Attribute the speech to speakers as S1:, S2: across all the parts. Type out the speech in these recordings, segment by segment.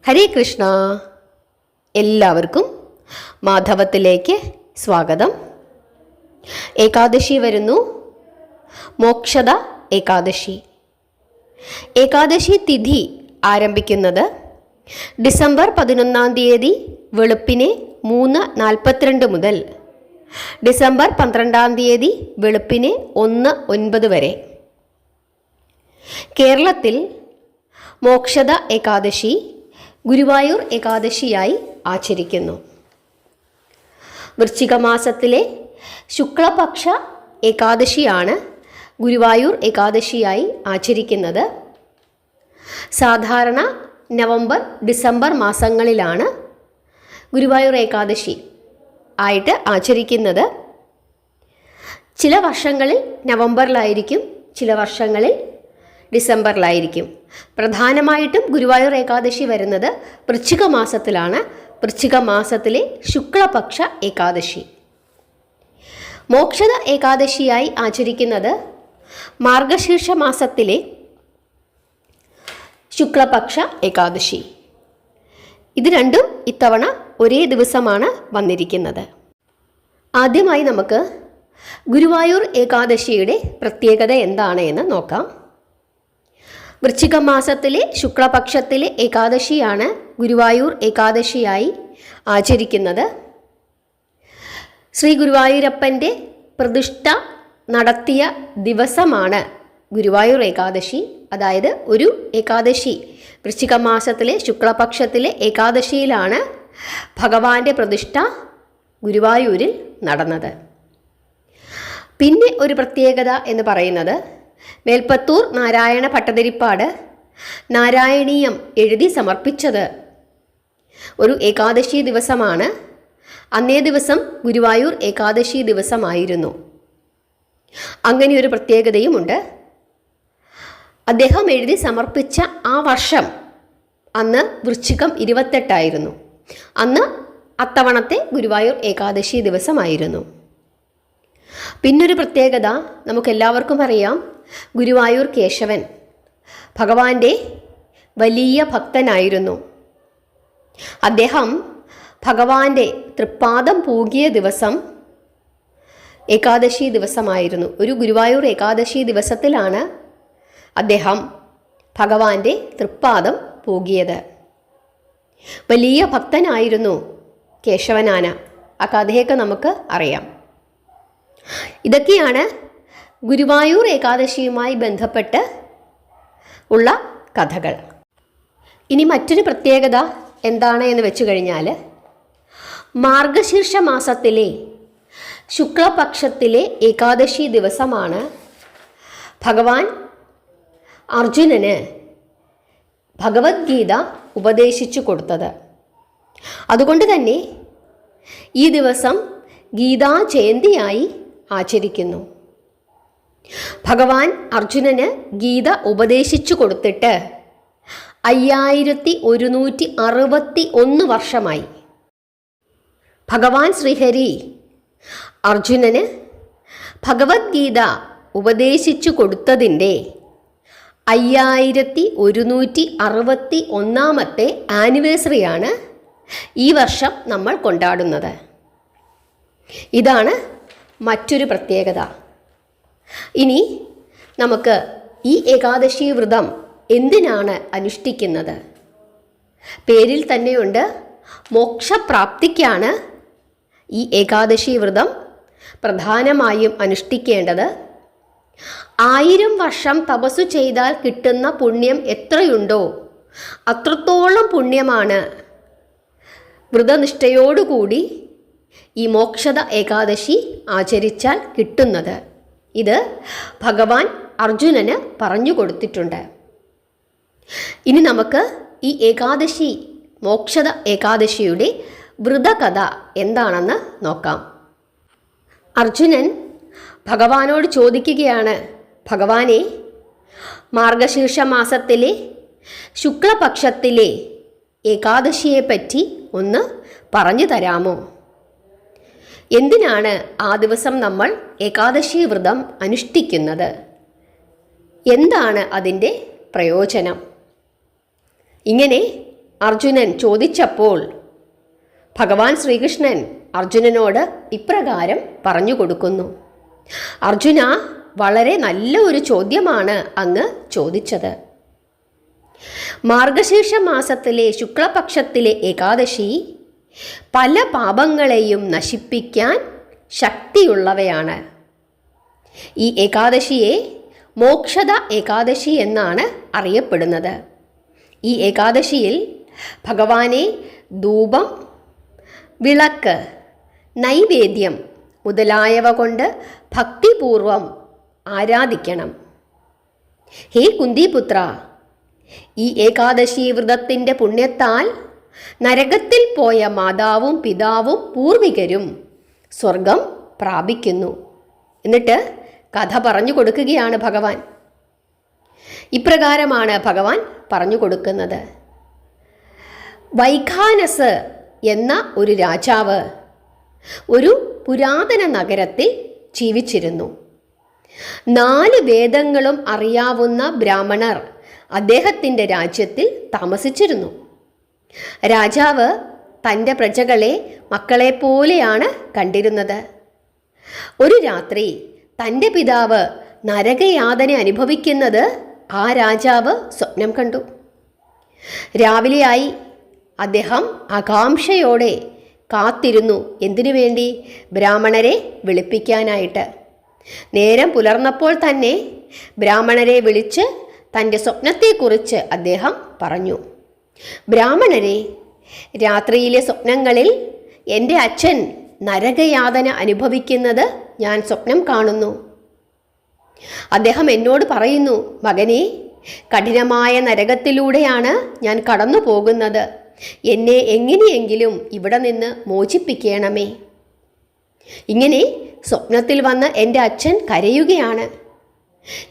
S1: ഹരേ കൃഷ്ണ. എല്ലാവർക്കും മാധവത്തിലേക്ക് സ്വാഗതം. ഏകാദശി വരുന്നു, മോക്ഷദ ഏകാദശി. ഏകാദശി തിഥി ആരംഭിക്കുന്നത് ഡിസംബർ 11 വെളുപ്പിനെ 3:42 മുതൽ ഡിസംബർ 12 വെളുപ്പിനെ 1:09 വരെ. കേരളത്തിൽ മോക്ഷദ ഏകാദശി ഗുരുവായൂർ ഏകാദശിയായി ആചരിക്കുന്നു. വൃശ്ചിക മാസത്തിലെ ശുക്ലപക്ഷ ഏകാദശിയാണ് ഗുരുവായൂർ ഏകാദശിയായി ആചരിക്കുന്നത്. സാധാരണ നവംബർ ഡിസംബർ മാസങ്ങളിലാണ് ഗുരുവായൂർ ഏകാദശി ആയിട്ട് ആചരിക്കുന്നത്. ചില വർഷങ്ങളിൽ നവംബറിലായിരിക്കും, ചില വർഷങ്ങളിൽ ഡിസംബറിലായിരിക്കും. പ്രധാനമായിട്ടും ഗുരുവായൂർ ഏകാദശി വരുന്നത് വൃശ്ചിക മാസത്തിലാണ്, വൃശ്ചിക മാസത്തിലെ ശുക്ലപക്ഷ ഏകാദശി. മോക്ഷദ ഏകാദശിയായി ആചരിക്കുന്നത് മാർഗശീർഷ മാസത്തിലെ ശുക്ലപക്ഷ ഏകാദശി. ഇത് രണ്ടും ഇത്തവണ ഒരേ ദിവസമാണ് വന്നിരിക്കുന്നത്. ആദ്യമായി നമുക്ക് ഗുരുവായൂർ ഏകാദശിയുടെ പ്രത്യേകത എന്താണ് എന്ന് നോക്കാം. വൃശ്ചിക മാസത്തിലെ ശുക്ലപക്ഷത്തിലെ ഏകാദശിയാണ് ഗുരുവായൂർ ഏകാദശിയായി ആചരിക്കുന്നത്. ശ്രീ ഗുരുവായൂരപ്പൻ്റെ പ്രതിഷ്ഠ നടത്തിയ ദിവസമാണ് ഗുരുവായൂർ ഏകാദശി. അതായത് ഒരു ഏകാദശി വൃശ്ചിക മാസത്തിലെ ശുക്ലപക്ഷത്തിലെ ഏകാദശിയിലാണ് ഭഗവാന്റെ പ്രതിഷ്ഠ ഗുരുവായൂരിൽ നടന്നത്. പിന്നെ ഒരു പ്രത്യേകത എന്ന് പറയുന്നത് മേൽപ്പത്തൂർ നാരായണ ഭട്ടതിരിപ്പാട് നാരായണീയം എഴുതി സമർപ്പിച്ചത് ഒരു ഏകാദശി ദിവസമാണ്. അന്നേ ദിവസം ഗുരുവായൂർ ഏകാദശി ദിവസമായിരുന്നു. അങ്ങനെയൊരു പ്രത്യേകതയുമുണ്ട്. അദ്ദേഹം എഴുതി സമർപ്പിച്ച ആ വർഷം അന്ന് വൃശ്ചികം 28 അന്ന് അത്തവണത്തെ ഗുരുവായൂർ ഏകാദശി ദിവസമായിരുന്നു. പിന്നൊരു പ്രത്യേകത നമുക്കെല്ലാവർക്കും അറിയാം. ഗുരുവായൂർ കേശവൻ ഭഗവാന്റെ വലിയ ഭക്തനായിരുന്നു. അദ്ദേഹം ഭഗവാന്റെ തൃപ്പാദം പൂകിയ ദിവസം ഏകാദശി ദിവസമായിരുന്നു. ഒരു ഗുരുവായൂർ ഏകാദശി ദിവസത്തിലാണ് അദ്ദേഹം ഭഗവാന്റെ തൃപ്പാദം പൂകിയത്. വലിയ ഭക്തനായിരുന്നു കേശവനാന. ആ കഥയൊക്കെ നമുക്ക് അറിയാം. ഇതൊക്കെയാണ് ഗുരുവായൂർ ഏകാദശിയുമായി ബന്ധപ്പെട്ട് ഉള്ള കഥകൾ. ഇനി മറ്റൊരു പ്രത്യേകത എന്താണ് എന്ന് വെച്ചു കഴിഞ്ഞാൽ, മാർഗശീർഷ മാസത്തിലെ ശുക്ലപക്ഷത്തിലെ ഏകാദശി ദിവസമാണ് ഭഗവാൻ അർജുനന് ഭഗവത്ഗീത ഉപദേശിച്ചു കൊടുത്തത്. അതുകൊണ്ട് തന്നെ ഈ ദിവസം ഗീതാ ജയന്തിയായി ആചരിക്കുന്നു. ഭഗവാൻ അർജുനന് ഗീത ഉപദേശിച്ചു കൊടുത്തിട്ട് 5161 വർഷമായി. ഭഗവാൻ ശ്രീഹരി അർജുനന് ഭഗവത്ഗീത ഉപദേശിച്ചു കൊടുത്തതിൻ്റെ 5161ാമത്തെ ആനിവേഴ്സറിയാണ് ഈ വർഷം നമ്മൾ കൊണ്ടാടുന്നത്. ഇതാണ് മറ്റൊരു പ്രത്യേകത. ഇനി നമുക്ക് ഈ ഏകാദശി വ്രതം എന്തിനാണ് അനുഷ്ഠിക്കുന്നത്? പേരിൽ തന്നെയുണ്ട്, മോക്ഷപ്രാപ്തിക്കാണ് ഈ ഏകാദശി വ്രതം പ്രധാനമായും അനുഷ്ഠിക്കേണ്ടത്. 1000 വർഷം തപസ്സു ചെയ്താൽ കിട്ടുന്ന പുണ്യം എത്രയുണ്ടോ അത്രത്തോളം പുണ്യമാണ് വ്രതനിഷ്ഠയോടുകൂടി ഈ മോക്ഷദ ഏകാദശി ആചരിച്ചാൽ കിട്ടുന്നത്. ഇത് ഭഗവാൻ അർജുനന് പറഞ്ഞു കൊടുത്തിട്ടുണ്ട്. ഇനി നമുക്ക് ഈ ഏകാദശി, മോക്ഷദ ഏകാദശിയുടെ വ്രതകഥ എന്താണെന്ന് നോക്കാം. അർജുനൻ ഭഗവാനോട് ചോദിക്കുകയാണ്, ഭഗവാനെ, മാർഗശീർഷ മാസത്തിലെ ശുക്ലപക്ഷത്തിലെ ഏകാദശിയെപ്പറ്റി ഒന്ന് പറഞ്ഞു തരാമോ? എന്തിനാണ് ആ ദിവസം നമ്മൾ ഏകാദശി വ്രതം അനുഷ്ഠിക്കുന്നത്? എന്താണ് അതിൻ്റെ പ്രയോജനം? ഇങ്ങനെ അർജുനൻ ചോദിച്ചപ്പോൾ ഭഗവാൻ ശ്രീകൃഷ്ണൻ അർജുനനോട് ഇപ്രകാരം പറഞ്ഞു കൊടുക്കുന്നു. അർജുന, വളരെ നല്ല ഒരു ചോദ്യമാണ് അങ്ങ് ചോദിച്ചത്. മാർഗശീർഷ മാസത്തിലെ ശുക്ലപക്ഷത്തിലെ ഏകാദശി പല പാപങ്ങളെയും നശിപ്പിക്കാൻ ശക്തിയുള്ളവയാണ്. ഈ ഏകാദശിയെ മോക്ഷദ ഏകാദശി എന്നാണ് അറിയപ്പെടുന്നത്. ഈ ഏകാദശിയിൽ ഭഗവാനെ ധൂപം, വിളക്ക്, നൈവേദ്യം മുതലായവ കൊണ്ട് ഭക്തിപൂർവം ആരാധിക്കണം. ഹേ കുന്തിപുത്ര, ഈ ഏകാദശി വ്രതത്തിൻ്റെ പുണ്യത്താൽ നരകത്തിൽ പോയ മാതാവും പിതാവും പൂർവികരും സ്വർഗം പ്രാപിക്കുന്നു. എന്നിട്ട് കഥ പറഞ്ഞു കൊടുക്കുകയാണ് ഭഗവാൻ. ഇപ്രകാരമാണ് ഭഗവാൻ പറഞ്ഞു കൊടുക്കുന്നത്. വൈഖാനസ് എന്ന ഒരു രാജാവ് ഒരു പുരാതന നഗരത്തിൽ ജീവിച്ചിരുന്നു. 4 വേദങ്ങളും അറിയാവുന്ന ബ്രാഹ്മണർ അദ്ദേഹത്തിൻ്റെ രാജ്യത്തിൽ താമസിച്ചിരുന്നു. രാജാവ് തൻ്റെ പ്രജകളെ മക്കളെപ്പോലെയാണ് കണ്ടിരുന്നത്. ഒരു രാത്രി തൻ്റെ പിതാവ് നരകയാതന അനുഭവിക്കുന്നത് ആ രാജാവ് സ്വപ്നം കണ്ടു. രാവിലെയായി. അദ്ദേഹം ആകാംക്ഷയോടെ കാത്തിരുന്നു. എന്തിനു വേണ്ടി? ബ്രാഹ്മണരെ വിളിപ്പിക്കാനായിട്ട്. നേരം പുലർന്നപ്പോൾ തന്നെ ബ്രാഹ്മണരെ വിളിച്ച് തൻ്റെ സ്വപ്നത്തെക്കുറിച്ച് അദ്ദേഹം പറഞ്ഞു. ബ്രാഹ്മണരെ, രാത്രിയിലെ സ്വപ്നങ്ങളിൽ എൻ്റെ അച്ഛൻ നരകയാതന അനുഭവിക്കുന്നത് ഞാൻ സ്വപ്നം കാണുന്നു. അദ്ദേഹം എന്നോട് പറയുന്നു, മകനെ, കഠിനമായ നരകത്തിലൂടെയാണ് ഞാൻ കടന്നു പോകുന്നത്. എന്നെ എങ്ങനെയെങ്കിലും ഇവിടെ നിന്ന് മോചിപ്പിക്കണമേ. ഇങ്ങനെ സ്വപ്നത്തിൽ വന്ന് എൻ്റെ അച്ഛൻ കരയുകയാണ്.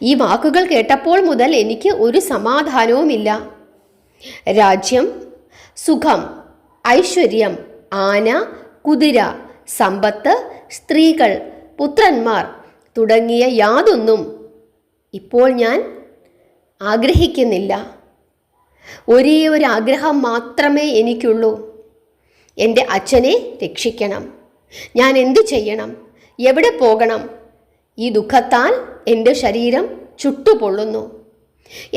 S1: ഈ വാക്കുകൾ കേട്ടപ്പോൾ മുതൽ എനിക്ക് ഒരു സമാധാനവുമില്ല. രാജ്യം, സുഖം, ഐശ്വര്യം, ആന, കുതിര, സമ്പത്ത്, സ്ത്രീകൾ, പുത്രന്മാർ തുടങ്ങിയ യാതൊന്നും ഇപ്പോൾ ഞാൻ ആഗ്രഹിക്കുന്നില്ല. ഒരേ ഒരു ആഗ്രഹം മാത്രമേ എനിക്കുള്ളൂ. എൻ്റെ അച്ഛനെ രക്ഷിക്കണം. ഞാൻ എന്തു ചെയ്യണം? എവിടെ പോകണം? ഈ ദുഃഖത്താൽ എൻ്റെ ശരീരം ചുട്ടുപൊള്ളുന്നു.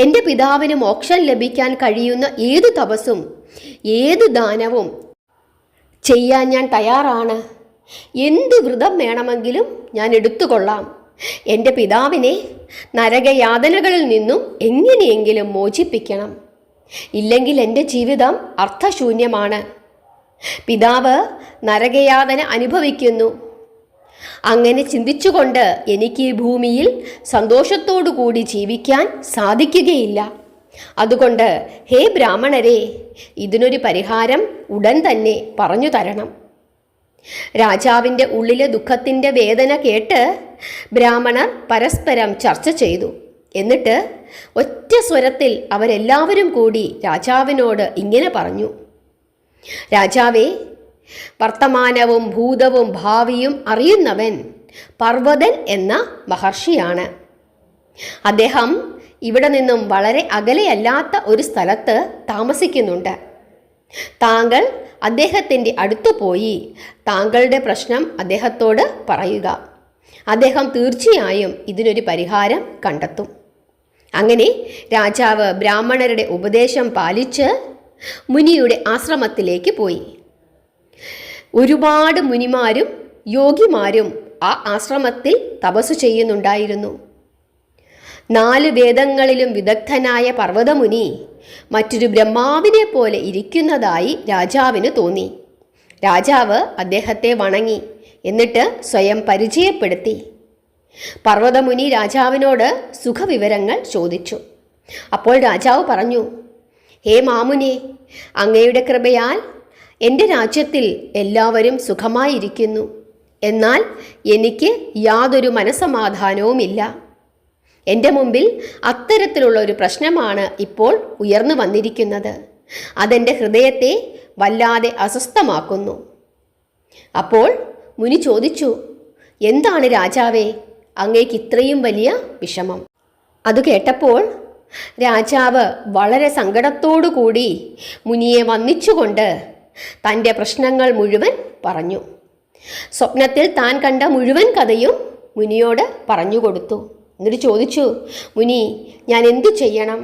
S1: എൻ്റെ പിതാവിന് മോക്ഷം ലഭിക്കാൻ കഴിയുന്ന ഏതു തപസ്സും ഏതു ദാനവും ചെയ്യാൻ ഞാൻ തയ്യാറാണ്. എന്ത് വ്രതം വേണമെങ്കിലും ഞാൻ എടുത്തുകൊള്ളാം. എൻ്റെ പിതാവിനെ നരകയാതനകളിൽ നിന്നും എങ്ങനെയെങ്കിലും മോചിപ്പിക്കണം. ഇല്ലെങ്കിൽ എൻ്റെ ജീവിതം അർത്ഥശൂന്യമാണ്. പിതാവ് നരകയാതന അനുഭവിക്കുന്നു. അങ്ങനെ ചിന്തിച്ചുകൊണ്ട് എനിക്ക് ഈ ഭൂമിയിൽ സന്തോഷത്തോടു കൂടി ജീവിക്കാൻ സാധിക്കുകയില്ല. അതുകൊണ്ട് ഹേ ബ്രാഹ്മണരെ, ഇതിനൊരു പരിഹാരം ഉടൻ തന്നെ പറഞ്ഞു തരണം. രാജാവിൻ്റെ ഉള്ളിലെ ദുഃഖത്തിൻ്റെ വേദന കേട്ട് ബ്രാഹ്മണർ പരസ്പരം ചർച്ച ചെയ്തു. എന്നിട്ട് ഒറ്റ സ്വരത്തിൽ അവരെല്ലാവരും കൂടി രാജാവിനോട് ഇങ്ങനെ പറഞ്ഞു. രാജാവേ, വർത്തമാനവും ഭൂതവും ഭാവിയും അറിയുന്നവൻ പർവ്വതൻ എന്ന മഹർഷിയാണ്. അദ്ദേഹം ഇവിടെ നിന്നും വളരെ അകലെയല്ലാത്ത ഒരു സ്ഥലത്ത് താമസിക്കുന്നുണ്ട്. താങ്കൾ അദ്ദേഹത്തിൻ്റെ അടുത്ത് പോയി താങ്കളുടെ പ്രശ്നം അദ്ദേഹത്തോട് പറയുക. അദ്ദേഹം തീർച്ചയായും ഇതിനൊരു പരിഹാരം കണ്ടെത്തും. അങ്ങനെ രാജാവ് ബ്രാഹ്മണരുടെ ഉപദേശം പാലിച്ച് മുനിയുടെ ആശ്രമത്തിലേക്ക് പോയി. ഒരുപാട് മുനിമാരും യോഗിമാരും ആ ആശ്രമത്തിൽ തപസ്സു ചെയ്യുന്നുണ്ടായിരുന്നു. 4 വേദങ്ങളിലും വിദഗ്ധനായ പർവ്വതമുനി മറ്റൊരു ബ്രഹ്മാവിനെ പോലെ ഇരിക്കുന്നതായി രാജാവിന് തോന്നി. രാജാവ് അദ്ദേഹത്തെ വണങ്ങി. എന്നിട്ട് സ്വയം പരിചയപ്പെടുത്തി. പർവ്വതമുനി രാജാവിനോട് സുഖവിവരങ്ങൾ ചോദിച്ചു. അപ്പോൾ രാജാവ് പറഞ്ഞു, ഹേ മാമുനെ, അങ്ങയുടെ കൃപയാൽ എൻ്റെ രാജ്യത്തിൽ എല്ലാവരും സുഖമായിരിക്കുന്നു. എന്നാൽ എനിക്ക് യാതൊരു മനസ്സമാധാനവുമില്ല. എൻ്റെ മുമ്പിൽ അത്തരത്തിലുള്ള ഒരു പ്രശ്നമാണ് ഇപ്പോൾ ഉയർന്നു വന്നിരിക്കുന്നത്. അതെൻ്റെ ഹൃദയത്തെ വല്ലാതെ അസ്വസ്ഥമാക്കുന്നു. അപ്പോൾ മുനി ചോദിച്ചു, എന്താണ് രാജാവേ അങ്ങേക്ക് ഇത്രയും വലിയ വിഷമം? അത് കേട്ടപ്പോൾ രാജാവ് വളരെ സങ്കടത്തോടുകൂടി മുനിയെ വന്ദിച്ചുകൊണ്ട് തൻ്റെ പ്രശ്നങ്ങൾ മുഴുവൻ പറഞ്ഞു. സ്വപ്നത്തിൽ താൻ കണ്ട മുഴുവൻ കഥയും മുനിയോട് പറഞ്ഞു കൊടുത്തു. എന്നിട്ട് ചോദിച്ചു, മുനി, ഞാൻ എന്തു ചെയ്യണം?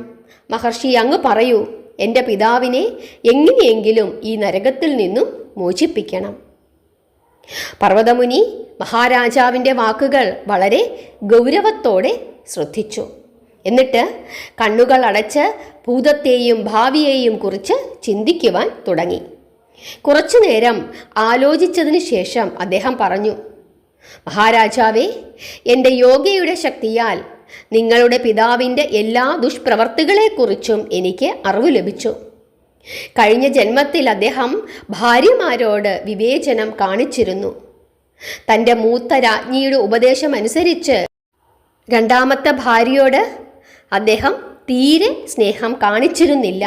S1: മഹർഷി, അങ്ങ് പറയൂ. എൻ്റെ പിതാവിനെ എങ്ങനെയെങ്കിലും ഈ നരകത്തിൽ നിന്നും മോചിപ്പിക്കണം. പർവ്വതമുനി മഹാരാജാവിൻ്റെ വാക്കുകൾ വളരെ ഗൗരവത്തോടെ ശ്രദ്ധിച്ചു. എന്നിട്ട് കണ്ണുകൾ അടച്ച് ഭൂതത്തെയും ഭാവിയെയും കുറിച്ച് ചിന്തിക്കുവാൻ തുടങ്ങി. കുറച്ചു നേരം ആലോചിച്ചതിന് ശേഷം അദ്ദേഹം പറഞ്ഞു, മഹാരാജാവേ, എൻ്റെ യോഗയുടെ ശക്തിയാൽ നിങ്ങളുടെ പിതാവിൻ്റെ എല്ലാ ദുഷ്പ്രവർത്തികളെക്കുറിച്ചും എനിക്ക് അറിവ് ലഭിച്ചു. കഴിഞ്ഞ ജന്മത്തിൽ അദ്ദേഹം ഭാര്യമാരോട് വിവേചനം കാണിച്ചിരുന്നു. തൻ്റെ മൂത്ത രാജ്ഞിയുടെ ഉപദേശമനുസരിച്ച് രണ്ടാമത്തെ ഭാര്യയോട് അദ്ദേഹം തീരെ സ്നേഹം കാണിച്ചിരുന്നില്ല.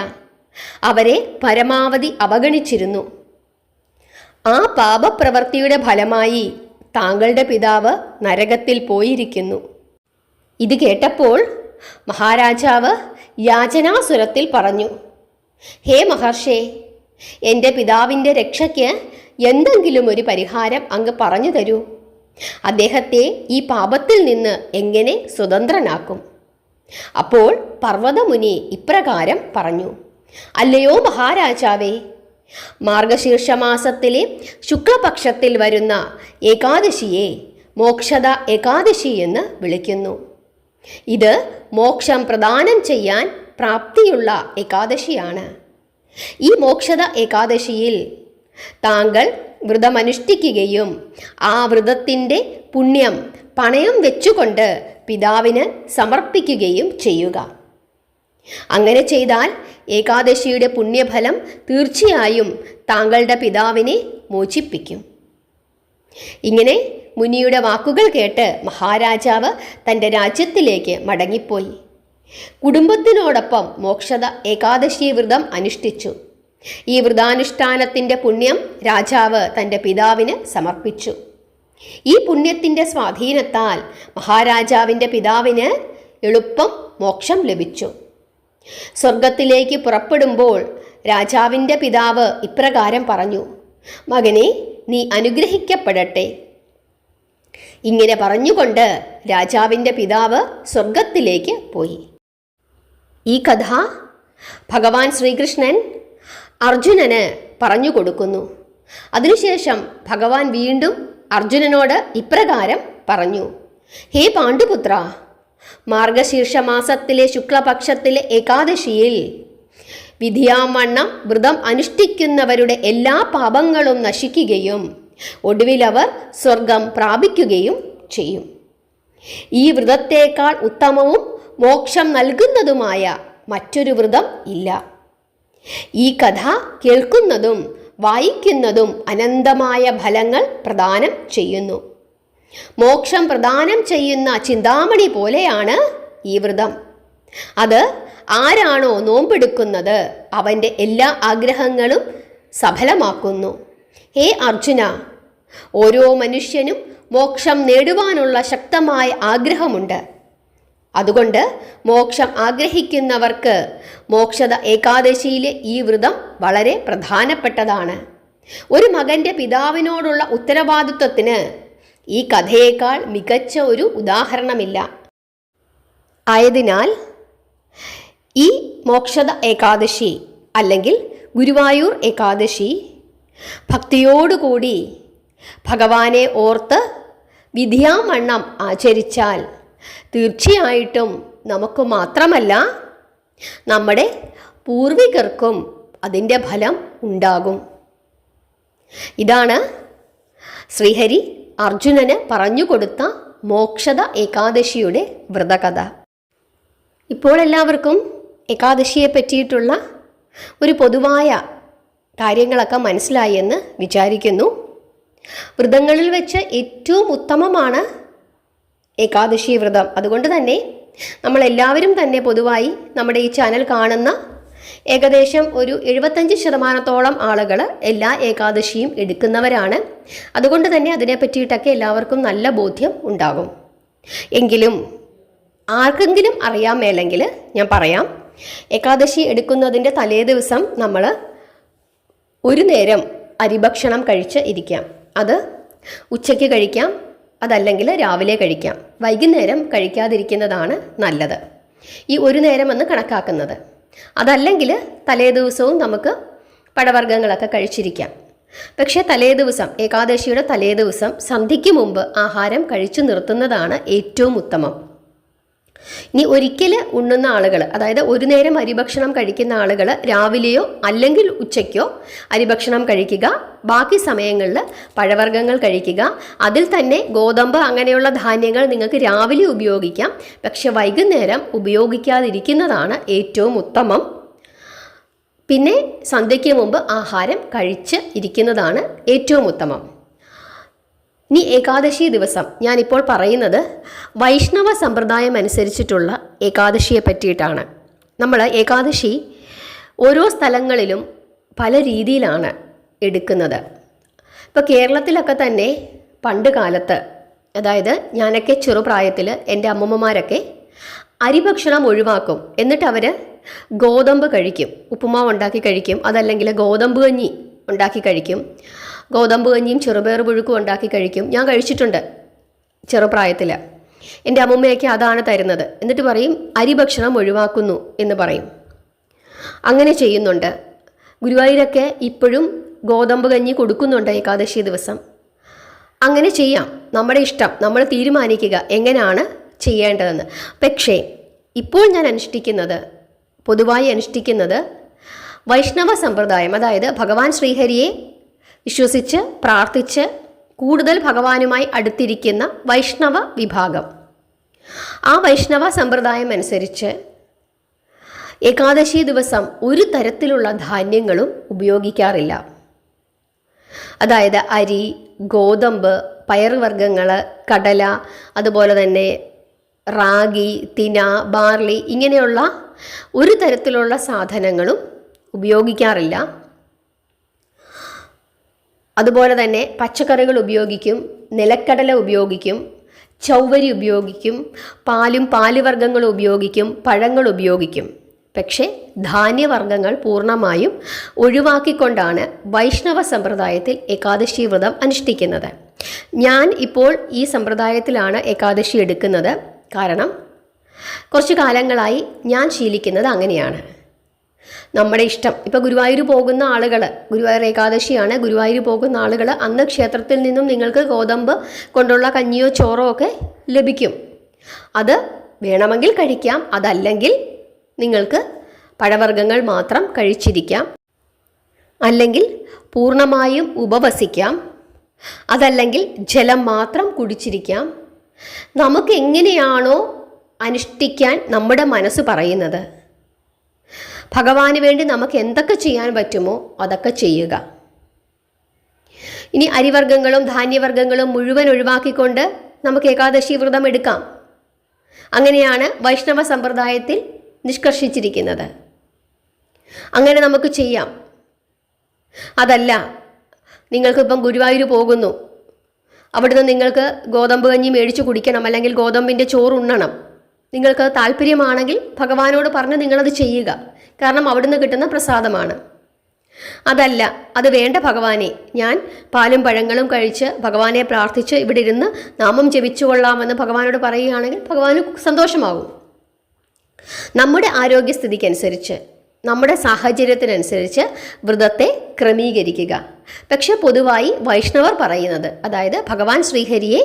S1: അവരെ പരമാവധി അവഗണിച്ചിരുന്നു. ആ പാപപ്രവൃത്തിയുടെ ഫലമായി താങ്കളുടെ പിതാവ് നരകത്തിൽ പോയിരിക്കുന്നു. ഇത് കേട്ടപ്പോൾ മഹാരാജാവ് യാചനാസുരത്തിൽ പറഞ്ഞു, ഹേ മഹർഷേ, എൻ്റെ പിതാവിൻ്റെ രക്ഷയ്ക്ക് എന്തെങ്കിലും ഒരു പരിഹാരം അങ്ങ് പറഞ്ഞു തരൂ. അദ്ദേഹത്തെ ഈ പാപത്തിൽ നിന്ന് എങ്ങനെ സ്വതന്ത്രനാക്കും? അപ്പോൾ പർവ്വതമുനി ഇപ്രകാരം പറഞ്ഞു, അല്ലയോ മഹാരാജാവേ, മാർഗശീർഷമാസത്തിലെ ശുക്ലപക്ഷത്തിൽ വരുന്ന ഏകാദശിയെ മോക്ഷദ ഏകാദശി എന്ന് വിളിക്കുന്നു. ഇത് മോക്ഷം പ്രദാനം ചെയ്യാൻ പ്രാപ്തിയുള്ള ഏകാദശിയാണ്. ഈ മോക്ഷദ ഏകാദശിയിൽ താങ്കൾ വ്രതമനുഷ്ഠിക്കുകയും ആ വ്രതത്തിൻ്റെ പുണ്യം പണയം വെച്ചുകൊണ്ട് പിതാവിന് സമർപ്പിക്കുകയും ചെയ്യുക. അങ്ങനെ ചെയ്താൽ ഏകാദശിയുടെ പുണ്യഫലം തീർച്ചയായും താങ്കളുടെ പിതാവിനെ മോചിപ്പിക്കും. ഇങ്ങനെ മുനിയുടെ വാക്കുകൾ കേട്ട് മഹാരാജാവ് തൻ്റെ രാജ്യത്തിലേക്ക് മടങ്ങിപ്പോയി. കുടുംബത്തിനോടൊപ്പം മോക്ഷദ ഏകാദശി വ്രതം അനുഷ്ഠിച്ചു. ഈ വ്രതാനുഷ്ഠാനത്തിൻ്റെ പുണ്യം രാജാവ് തൻ്റെ പിതാവിന് സമർപ്പിച്ചു. ഈ പുണ്യത്തിൻ്റെ സ്വാധീനത്താൽ മഹാരാജാവിൻ്റെ പിതാവിന് എളുപ്പം മോക്ഷം ലഭിച്ചു. സ്വർഗത്തിലേക്ക് പുറപ്പെടുമ്പോൾ രാജാവിൻ്റെ പിതാവ് ഇപ്രകാരം പറഞ്ഞു, മകനെ, നീ അനുഗ്രഹിക്കപ്പെടട്ടെ. ഇങ്ങനെ പറഞ്ഞുകൊണ്ട് രാജാവിൻ്റെ പിതാവ് സ്വർഗത്തിലേക്ക് പോയി. ഈ കഥ ഭഗവാൻ ശ്രീകൃഷ്ണൻ അർജുനന് പറഞ്ഞു കൊടുക്കുന്നു. അതിനുശേഷം ഭഗവാൻ വീണ്ടും അർജുനനോട് ഇപ്രകാരം പറഞ്ഞു, ഹേ പാണ്ഡുപുത്ര, മാർഗശീർഷമാസത്തിലെ ശുക്ലപക്ഷത്തിലെ ഏകാദശിയിൽ വിധിയാവണ്ണം വ്രതം അനുഷ്ഠിക്കുന്നവരുടെ എല്ലാ പാപങ്ങളും നശിക്കുകയും ഒടുവിൽ അവർ സ്വർഗം പ്രാപിക്കുകയും ചെയ്യും. ഈ വ്രതത്തേക്കാൾ ഉത്തമവും മോക്ഷം നൽകുന്നതുമായ മറ്റൊരു വ്രതം ഇല്ല. ഈ കഥ കേൾക്കുന്നതും വായിക്കുന്നതും അനന്തമായ ഫലങ്ങൾ പ്രദാനം ചെയ്യുന്നു. മോക്ഷം പ്രദാനം ചെയ്യുന്ന ചിന്താമണി പോലെയാണ് ഈ വ്രതം. അത് ആരാണോ നോമ്പെടുക്കുന്നത് അവൻ്റെ എല്ലാ ആഗ്രഹങ്ങളും സഫലമാക്കുന്നു. ഹേ അർജുന, ഓരോ മനുഷ്യനും മോക്ഷം നേടുവാനുള്ള ശക്തമായ ആഗ്രഹമുണ്ട്. അതുകൊണ്ട് മോക്ഷം ആഗ്രഹിക്കുന്നവർക്ക് മോക്ഷദ ഏകാദശിയിലെ ഈ വ്രതം വളരെ പ്രധാനപ്പെട്ടതാണ്. ഒരു മകൻ്റെ പിതാവിനോടുള്ള ഉത്തരവാദിത്വത്തിന് ഈ കഥയേക്കാൾ മികച്ച ഒരു ഉദാഹരണമില്ല. ആയതിനാൽ ഈ മോക്ഷദ ഏകാദശി അല്ലെങ്കിൽ ഗുരുവായൂർ ഏകാദശി ഭക്തിയോടുകൂടി ഭഗവാനെ ഓർത്ത് വിധിയാവണ്ണം ആചരിച്ചാൽ തീർച്ചയായിട്ടും നമുക്ക് മാത്രമല്ല നമ്മുടെ പൂർവികർക്കും അതിൻ്റെ ഫലം ഉണ്ടാകും. ഇതാണ് ശ്രീഹരി അർജുനന് പറഞ്ഞുകൊടുത്ത മോക്ഷദ ഏകാദശിയുടെ വ്രതകഥ. ഇപ്പോൾ എല്ലാവർക്കും ഏകാദശിയെ പറ്റിയിട്ടുള്ള ഒരു പൊതുവായ കാര്യങ്ങളൊക്കെ മനസ്സിലായി എന്ന് വിചാരിക്കുന്നു. വ്രതങ്ങളിൽ വെച്ച് ഏറ്റവും ഉത്തമമാണ് ഏകാദശി വ്രതം. അതുകൊണ്ട് തന്നെ നമ്മളെല്ലാവരും തന്നെ പൊതുവായി നമ്മുടെ ഈ ചാനൽ കാണുന്ന ഏകദേശം ഒരു 75% ആളുകൾ എല്ലാ ഏകാദശിയും എടുക്കുന്നവരാണ്. അതുകൊണ്ട് തന്നെ അതിനെ പറ്റിയിട്ടൊക്കെ എല്ലാവർക്കും നല്ല ബോധ്യം ഉണ്ടാകും. എങ്കിലും ആർക്കെങ്കിലും അറിയാൻ മേലെങ്കിൽ ഞാൻ പറയാം. ഏകാദശി എടുക്കുന്നതിൻ്റെ തലേ ദിവസം നമ്മൾ ഒരു നേരം അരിഭക്ഷണം കഴിച്ച് ഇരിക്കാം. അത് ഉച്ചയ്ക്ക് കഴിക്കാം, അതല്ലെങ്കിൽ രാവിലെ കഴിക്കാം. വൈകുന്നേരം കഴിക്കാതിരിക്കുന്നതാണ് നല്ലത്, ഈ ഒരു നേരം എന്ന് കണക്കാക്കുന്നത്. അതല്ലെങ്കിൽ തലേ ദിവസവും നമുക്ക് പഴവർഗ്ഗങ്ങളൊക്കെ കഴിച്ചിരിക്കാം. പക്ഷേ തലേ ദിവസം, ഏകാദശിയുടെ തലേ ദിവസം സന്ധ്യയ്ക്ക് മുമ്പ് ആഹാരം കഴിച്ചു നിർത്തുന്നതാണ് ഏറ്റവും ഉത്തമം. ഇനി ഒരിക്കൽ ഉണ്ണുന്ന ആളുകൾ, അതായത് ഒരു നേരം അരിഭക്ഷണം കഴിക്കുന്ന ആളുകൾ രാവിലെയോ അല്ലെങ്കിൽ ഉച്ചയ്ക്കോ അരിഭക്ഷണം കഴിക്കുക, ബാക്കി സമയങ്ങളിൽ പഴവർഗ്ഗങ്ങൾ കഴിക്കുക. അതിൽ തന്നെ ഗോതമ്പ് അങ്ങനെയുള്ള ധാന്യങ്ങൾ നിങ്ങൾക്ക് രാവിലെ ഉപയോഗിക്കാം, പക്ഷെ വൈകുന്നേരം ഉപയോഗിക്കാതിരിക്കുന്നതാണ് ഏറ്റവും ഉത്തമം. പിന്നെ സന്ധ്യയ്ക്ക് മുമ്പ് ആഹാരം കഴിച്ച് ഇരിക്കുന്നതാണ് ഏറ്റവും ഉത്തമം. ഇനി ഏകാദശി ദിവസം ഞാനിപ്പോൾ പറയുന്നത് വൈഷ്ണവ സമ്പ്രദായം അനുസരിച്ചിട്ടുള്ള ഏകാദശിയെ പറ്റിയിട്ടാണ്. നമ്മൾ ഏകാദശി ഓരോ സ്ഥലങ്ങളിലും പല രീതിയിലാണ് എടുക്കുന്നത്. ഇപ്പോൾ കേരളത്തിലൊക്കെ തന്നെ പണ്ട് കാലത്ത്, അതായത് ഞാനൊക്കെ ചെറുപ്രായത്തിൽ എൻ്റെ അമ്മമ്മമാരൊക്കെ അരിഭക്ഷണം ഒഴിവാക്കും. എന്നിട്ട് അവർ ഗോതമ്പ് കഴിക്കും, ഉപ്പുമാവ് ഉണ്ടാക്കി കഴിക്കും, അതല്ലെങ്കിൽ ഗോതമ്പ് കഞ്ഞി ഉണ്ടാക്കി കഴിക്കും. ഗോതമ്പ് കഞ്ഞിയും ചെറുപയർ പുഴുക്കും ഉണ്ടാക്കി കഴിക്കും. ഞാൻ കഴിച്ചിട്ടുണ്ട് ചെറുപ്രായത്തിൽ. എൻ്റെ അമ്മൂമ്മയൊക്കെ അതാണ് തരുന്നത്. എന്നിട്ട് പറയും അരിഭക്ഷണം ഒഴിവാക്കുന്നു എന്ന് പറയും. അങ്ങനെ ചെയ്യുന്നുണ്ട്. ഗുരുവായൂരൊക്കെ ഇപ്പോഴും ഗോതമ്പ് കഞ്ഞി കൊടുക്കുന്നുണ്ട് ഏകാദശി ദിവസം. അങ്ങനെ ചെയ്യാം, നമ്മുടെ ഇഷ്ടം, നമ്മൾ തീരുമാനിക്കുക എങ്ങനെയാണ് ചെയ്യേണ്ടതെന്ന്. പക്ഷേ ഇപ്പോൾ ഞാൻ പൊതുവായി അനുഷ്ഠിക്കുന്നത് വൈഷ്ണവ സമ്പ്രദായം, അതായത് ഭഗവാൻ ശ്രീഹരിയെ വിശ്വസിച്ച് പ്രാർത്ഥിച്ച് കൂടുതൽ ഭഗവാനുമായി അടുത്തിരിക്കുന്ന വൈഷ്ണവ വിഭാഗം. ആ വൈഷ്ണവ സമ്പ്രദായം അനുസരിച്ച് ഏകാദശി ദിവസം ഒരു തരത്തിലുള്ള ധാന്യങ്ങളും ഉപയോഗിക്കാറില്ല. അതായത് അരി, ഗോതമ്പ്, പയറുവർഗ്ഗങ്ങൾ, കടല, അതുപോലെ തന്നെ റാഗി, തിന, ബാർലി, ഇങ്ങനെയുള്ള ഒരു തരത്തിലുള്ള സാധനങ്ങളും ഉപയോഗിക്കാറില്ല. അതുപോലെ തന്നെ പച്ചക്കറികൾ ഉപയോഗിക്കും, നിലക്കടല ഉപയോഗിക്കും, ചൗവരി ഉപയോഗിക്കും, പാലുവർഗ്ഗങ്ങളും ഉപയോഗിക്കും, പഴങ്ങൾ ഉപയോഗിക്കും. പക്ഷേ ധാന്യവർഗ്ഗങ്ങൾ പൂർണ്ണമായും ഒഴിവാക്കിക്കൊണ്ടാണ് വൈഷ്ണവ സമ്പ്രദായത്തിൽ ഏകാദശി വ്രതം അനുഷ്ഠിക്കുന്നത്. ഞാൻ ഇപ്പോൾ ഈ സമ്പ്രദായത്തിലാണ് ഏകാദശി എടുക്കുന്നത്. കാരണം കുറച്ച് കാലങ്ങളായി ഞാൻ ശീലിക്കുന്നത് അങ്ങനെയാണ്. നമ്മുടെ ഇഷ്ടം. ഇപ്പോൾ ഗുരുവായൂർ പോകുന്ന ആളുകൾ, ഗുരുവായൂർ ഏകാദശിയാണ്, ഗുരുവായൂർ പോകുന്ന ആളുകൾ അന്ന് ക്ഷേത്രത്തിൽ നിന്നും നിങ്ങൾക്ക് ഗോതമ്പ് കൊണ്ടുള്ള കഞ്ഞിയോ ചോറോ ഒക്കെ ലഭിക്കും. അത് വേണമെങ്കിൽ കഴിക്കാം, അതല്ലെങ്കിൽ നിങ്ങൾക്ക് പഴവർഗ്ഗങ്ങൾ മാത്രം കഴിച്ചിരിക്കാം, അല്ലെങ്കിൽ പൂർണ്ണമായും ഉപവസിക്കാം, അതല്ലെങ്കിൽ ജലം മാത്രം കുടിച്ചിരിക്കാം. നമുക്ക് എങ്ങനെയാണോ അനുഷ്ഠിക്കാൻ നമ്മുടെ മനസ്സ് പറയുന്നത്, ഭഗവാന് വേണ്ടി നമുക്ക് എന്തൊക്കെ ചെയ്യാൻ പറ്റുമോ അതൊക്കെ ചെയ്യുക. ഇനി അരിവർഗ്ഗങ്ങളും ധാന്യവർഗ്ഗങ്ങളും മുഴുവൻ ഒഴിവാക്കിക്കൊണ്ട് നമുക്ക് ഏകാദശി വ്രതം എടുക്കാം. അങ്ങനെയാണ് വൈഷ്ണവ സമ്പ്രദായത്തിൽ നിഷ്കർഷിച്ചിരിക്കുന്നത്. അങ്ങനെ നമുക്ക് ചെയ്യാം. അതല്ല, നിങ്ങൾക്കിപ്പം ഗുരുവായൂർ പോകുന്നു, അവിടുന്ന് നിങ്ങൾക്ക് ഗോതമ്പ് കഞ്ഞി മേടിച്ച് കുടിക്കണം, അല്ലെങ്കിൽ ഗോതമ്പിൻ്റെ ചോറ് ഉണ്ണണം, നിങ്ങൾക്ക് താല്പര്യമാണെങ്കിൽ ഭഗവാനോട് പറഞ്ഞ് നിങ്ങളത് ചെയ്യുക. കാരണം അവിടുന്ന് കിട്ടുന്ന പ്രസാദമാണ്. അതല്ല, അത് വേണ്ട ഭഗവാനെ, ഞാൻ പാലും പഴങ്ങളും കഴിച്ച് ഭഗവാനെ പ്രാർത്ഥിച്ച് ഇവിടെ ഇരുന്ന് നാമം ജപിച്ചു കൊള്ളാമെന്ന് ഭഗവാനോട് പറയുകയാണെങ്കിൽ ഭഗവാന് സന്തോഷമാകും. നമ്മുടെ ആരോഗ്യസ്ഥിതിക്കനുസരിച്ച്, നമ്മുടെ സാഹചര്യത്തിനനുസരിച്ച് വ്രതത്തെ ക്രമീകരിക്കുക. പക്ഷെ പൊതുവായി വൈഷ്ണവർ പറയുന്നത്, അതായത് ഭഗവാൻ ശ്രീഹരിയെ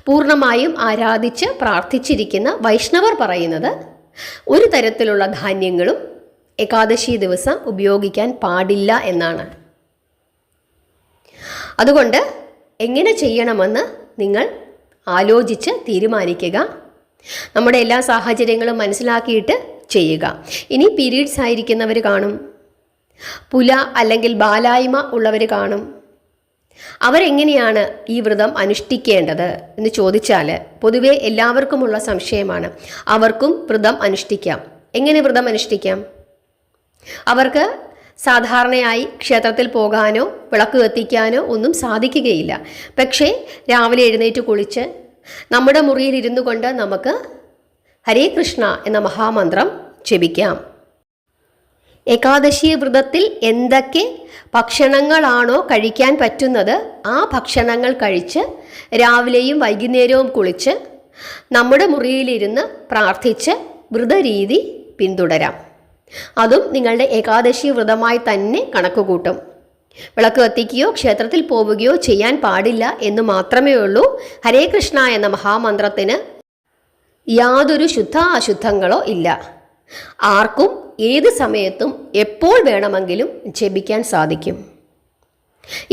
S1: പൂർണ്ണമായും ആരാധിച്ച് പ്രാർത്ഥിച്ചിരിക്കുന്ന വൈഷ്ണവർ പറയുന്നത് ഒരു തരത്തിലുള്ള ധാന്യങ്ങളും ഏകാദശി ദിവസം ഉപയോഗിക്കാൻ പാടില്ല എന്നാണ്. അതുകൊണ്ട് എങ്ങനെ ചെയ്യണമെന്ന് നിങ്ങൾ ആലോചിച്ച് തീരുമാനിക്കുക. നമ്മുടെ എല്ലാ സാഹചര്യങ്ങളും മനസ്സിലാക്കിയിട്ട് ചെയ്യുക. ഇനി പീരീഡ്സ് ആയിരിക്കുന്നവർ കാണും, പുല അല്ലെങ്കിൽ ബാലായ്മ ഉള്ളവർ കാണും. അവരെങ്ങനെയാണ് ഈ വ്രതം അനുഷ്ഠിക്കേണ്ടത് എന്ന് ചോദിച്ചാൽ പൊതുവെ എല്ലാവർക്കുമുള്ള സംശയമാണ്. അവർക്കും വ്രതം അനുഷ്ഠിക്കാം. എങ്ങനെ വ്രതം അനുഷ്ഠിക്കാം? അവർക്ക് സാധാരണയായി ക്ഷേത്രത്തിൽ പോകാനോ വിളക്ക് കത്തിക്കാനോ ഒന്നും സാധിക്കുകയില്ല. പക്ഷേ രാവിലെ എഴുന്നേറ്റ് കുളിച്ച് നമ്മുടെ മുറിയിൽ ഇരുന്നു കൊണ്ട് നമുക്ക് ഹരേ കൃഷ്ണ എന്ന മഹാമന്ത്രം ജപിക്കാം. ഏകാദശി വ്രതത്തിൽ എന്തൊക്കെ ഭക്ഷണങ്ങളാണോ കഴിക്കാൻ പറ്റുന്നത് ആ ഭക്ഷണങ്ങൾ കഴിച്ച് രാവിലെയും വൈകുന്നേരവും കുളിച്ച് നമ്മുടെ മുറിയിലിരുന്ന് പ്രാർത്ഥിച്ച് വ്രതരീതി പിന്തുടരാം. അതും നിങ്ങളുടെ ഏകാദശി വ്രതമായി തന്നെ കണക്കുകൂട്ടും. വിളക്ക് കത്തിക്കുകയോ ക്ഷേത്രത്തിൽ പോവുകയോ ചെയ്യാൻ പാടില്ല എന്ന് മാത്രമേ ഉള്ളൂ. ഹരേ കൃഷ്ണ എന്ന മഹാമന്ത്രത്തിന് യാതൊരു അശുദ്ധങ്ങളോ ഇല്ല. ആർക്കും ഏത് സമയത്തും എപ്പോൾ വേണമെങ്കിലും ജപിക്കാൻ സാധിക്കും.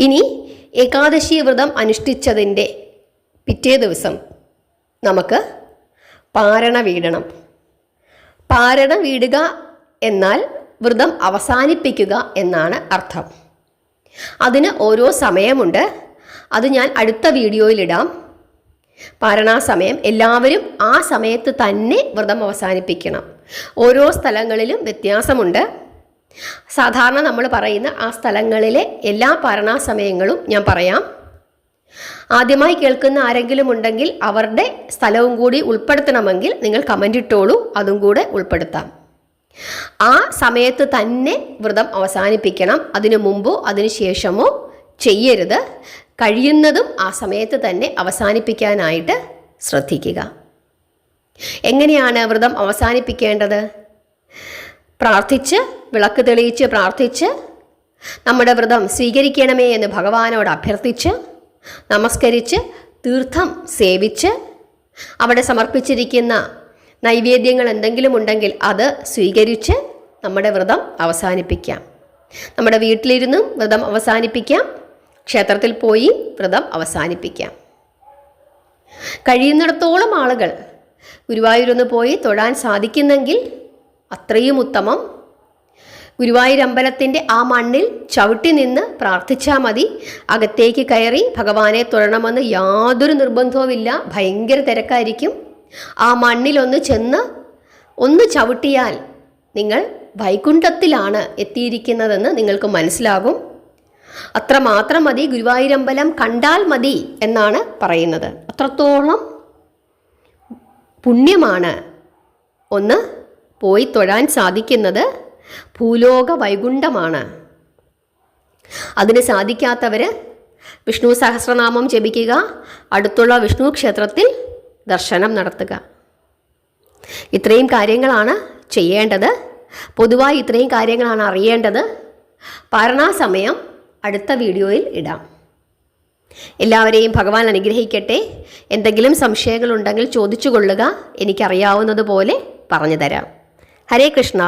S1: ഇനി ഏകാദശി വ്രതം അനുഷ്ഠിച്ചതിൻ്റെ പിറ്റേ ദിവസം നമുക്ക് പാരണ വീടണം. പാരണ വീടുക എന്നാൽ വ്രതം അവസാനിപ്പിക്കുക എന്നാണ് അർത്ഥം. അതിന് ഓരോ സമയമുണ്ട്. അത് ഞാൻ അടുത്ത വീഡിയോയിലിടാം. പാരണാസമയം എല്ലാവരും ആ സമയത്ത് തന്നെ വ്രതം അവസാനിപ്പിക്കണം. ഓരോ സ്ഥലങ്ങളിലും വ്യത്യാസമുണ്ട്. സാധാരണ നമ്മൾ പറയുന്ന ആ സ്ഥലങ്ങളിലെ എല്ലാ പാരണാസമയങ്ങളും ഞാൻ പറയാം. ആദ്യമായി കേൾക്കുന്ന ആരെങ്കിലും ഉണ്ടെങ്കിൽ അവരുടെ സ്ഥലവും കൂടി ഉൾപ്പെടുത്തണമെങ്കിൽ നിങ്ങൾ കമൻ്റ് ഇട്ടോളൂ, അതും കൂടെ ഉൾപ്പെടുത്താം. ആ സമയത്ത് തന്നെ വ്രതം അവസാനിപ്പിക്കണം. അതിനു മുമ്പോ അതിനു ശേഷമോ ചെയ്യരുത്. കഴിയുന്നതും ആ സമയത്ത് തന്നെ അവസാനിപ്പിക്കാനായിട്ട് ശ്രദ്ധിക്കുക. എങ്ങനെയാണ് വ്രതം അവസാനിപ്പിക്കേണ്ടത്? പ്രാർത്ഥിച്ച്, വിളക്ക് തെളിയിച്ച് പ്രാർത്ഥിച്ച്, നമ്മുടെ വ്രതം സ്വീകരിക്കണമേ എന്ന് ഭഗവാനോട് അഭ്യർത്ഥിച്ച്, നമസ്കരിച്ച്, തീർത്ഥം സേവിച്ച്, അവിടെ സമർപ്പിച്ചിരിക്കുന്ന നൈവേദ്യങ്ങൾ എന്തെങ്കിലും ഉണ്ടെങ്കിൽ അത് സ്വീകരിച്ച് നമ്മുടെ വ്രതം അവസാനിപ്പിക്കാം. നമ്മുടെ വീട്ടിലിരുന്നും വ്രതം അവസാനിപ്പിക്കാം. ക്ഷേത്രത്തിൽ പോയി വ്രതം അവസാനിപ്പിക്കാം. കഴിയുന്നിടത്തോളം ആളുകൾ ഗുരുവായൂരൊന്ന് പോയി തൊഴാൻ സാധിക്കുന്നെങ്കിൽ അത്രയും ഉത്തമം. ഗുരുവായൂർ അമ്പലത്തിൻ്റെ ആ മണ്ണിൽ ചവിട്ടി നിന്ന് പ്രാർത്ഥിച്ചാൽ മതി. അകത്തേക്ക് കയറി ഭഗവാനെ തൊഴണമെന്ന് യാതൊരു നിർബന്ധവുമില്ല. ഭയങ്കര തിരക്കായിരിക്കും. ആ മണ്ണിലൊന്ന് ചെന്ന് ഒന്ന് ചവിട്ടിയാൽ നിങ്ങൾ വൈകുണ്ഠത്തിലാണ് എത്തിയിരിക്കുന്നതെന്ന് നിങ്ങൾക്ക് മനസ്സിലാകും. അത്രമാത്രം മതി. ഗുരുവായൂരമ്പലം കണ്ടാൽ മതി എന്നാണ് പറയുന്നത്. അത്രത്തോളം പുണ്യമാണ് ഒന്ന് പോയി തൊഴാൻ സാധിക്കുന്നത്. ഭൂലോക വൈകുണ്ഠമാണ്. അതിന് സാധിക്കാത്തവർ വിഷ്ണു സഹസ്രനാമം ജപിക്കുക, അടുത്തുള്ള വിഷ്ണു ക്ഷേത്രത്തിൽ ദർശനം നടത്തുക. ഇത്രയും കാര്യങ്ങളാണ് ചെയ്യേണ്ടത്. പൊതുവായി ഇത്രയും കാര്യങ്ങളാണ് അറിയേണ്ടത്. പാരണാസമയം അടുത്ത വീഡിയോയിൽ ഇടാം. എല്ലാവരെയും ഭഗവാൻ അനുഗ്രഹിക്കട്ടെ. എന്തെങ്കിലും സംശയങ്ങളുണ്ടെങ്കിൽ ചോദിച്ചു കൊള്ളുക. എനിക്കറിയാവുന്നതുപോലെ പറഞ്ഞു തരാം. ഹരേ കൃഷ്ണ.